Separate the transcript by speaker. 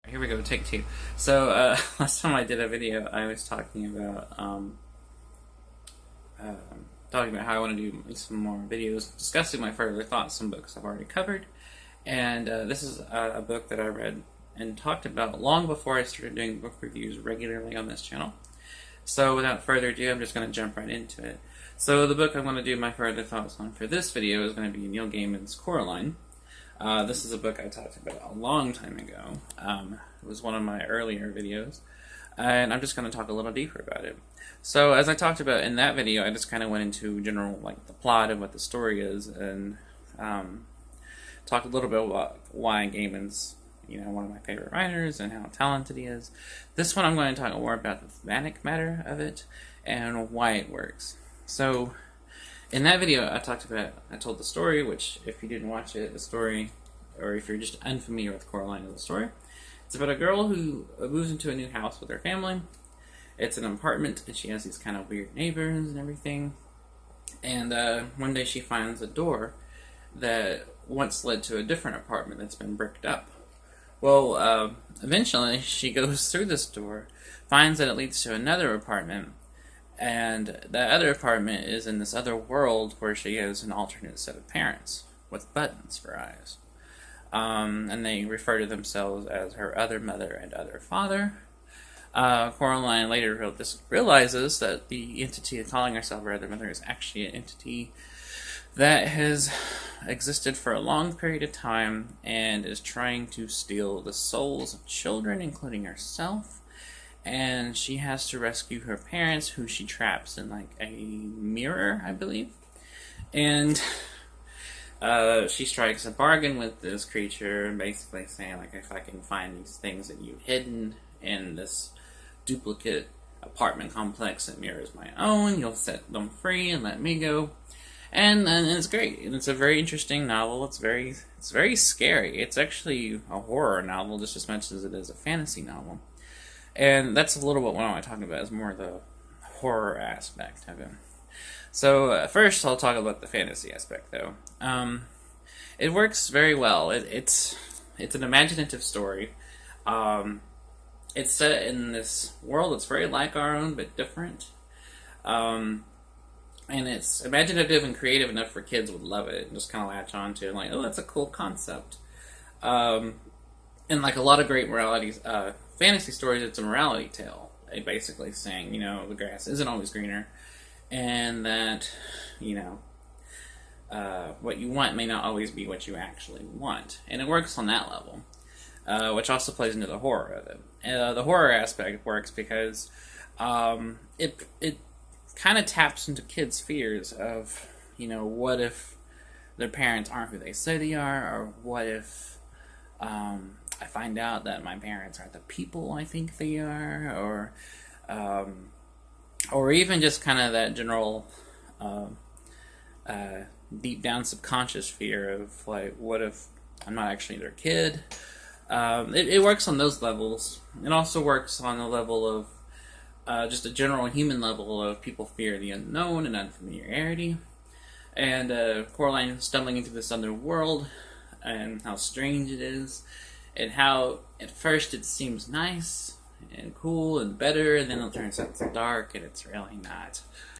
Speaker 1: Here we go, take two. So, last time I did a video, I was talking about how I want to do some more videos discussing my further thoughts on books I've already covered. And this is a book that I read and talked about long before I started doing book reviews regularly on this channel. So, without further ado, I'm just going to jump right into it. So, the book I'm going to do my further thoughts on for this video is going to be Neil Gaiman's Coraline. This is a book I talked about a long time ago. It was one of my earlier videos, and I'm just going to talk a little deeper about it. So, as I talked about in that video, I just kind of went into general, like, the plot of what the story is, and talked a little bit about why Gaiman's, one of my favorite writers and how talented he is. This one I'm going to talk more about the thematic matter of it and why it works. So, in that video, I told the story, which, if you didn't watch it, the story, or if you're just unfamiliar with Coraline of the story, it's about a girl who moves into a new house with her family. It's an apartment, and she has these kind of weird neighbors and everything. And one day she finds a door that once led to a different apartment that's been bricked up. Well, eventually she goes through this door, finds that it leads to another apartment, and that other apartment is in this other world where she has an alternate set of parents with buttons for eyes. And they refer to themselves as her other mother and other father. Coraline later realizes that the entity calling herself her other mother is actually an entity that has existed for a long period of time and is trying to steal the souls of children, including herself. And she has to rescue her parents, who she traps in, like, a mirror, I believe. And she strikes a bargain with this creature, basically saying, like, if I can find these things that you've hidden in this duplicate apartment complex that mirrors my own, you'll set them free and let me go. And it's great. And it's a very interesting novel. It's very scary. It's actually a horror novel just as much as it is a fantasy novel. And that's a little bit what I want to talk about, is more the horror aspect of it. So first I'll talk about the fantasy aspect, though. It works very well. It's an imaginative story. It's set in this world that's very like our own, but different. And it's imaginative and creative enough for kids would love it and just kind of latch on to it, like, oh, that's a cool concept. And like a lot of great fantasy stories, it's a morality tale. It basically saying, the grass isn't always greener, and that, what you want may not always be what you actually want. And it works on that level, which also plays into the horror of it. The horror aspect works because it kind of taps into kids' fears of, what if their parents aren't who they say they are, or what if I find out that my parents aren't the people I think they are, or even just kind of that general deep down subconscious fear of, like, what if I'm not actually their kid. It works on those levels. It also works on the level of just a general human level of people fear the unknown and unfamiliarity. And Coraline stumbling into this other world, and how strange it is, and how at first it seems nice and cool and better, and then it turns out it's dark and it's really not.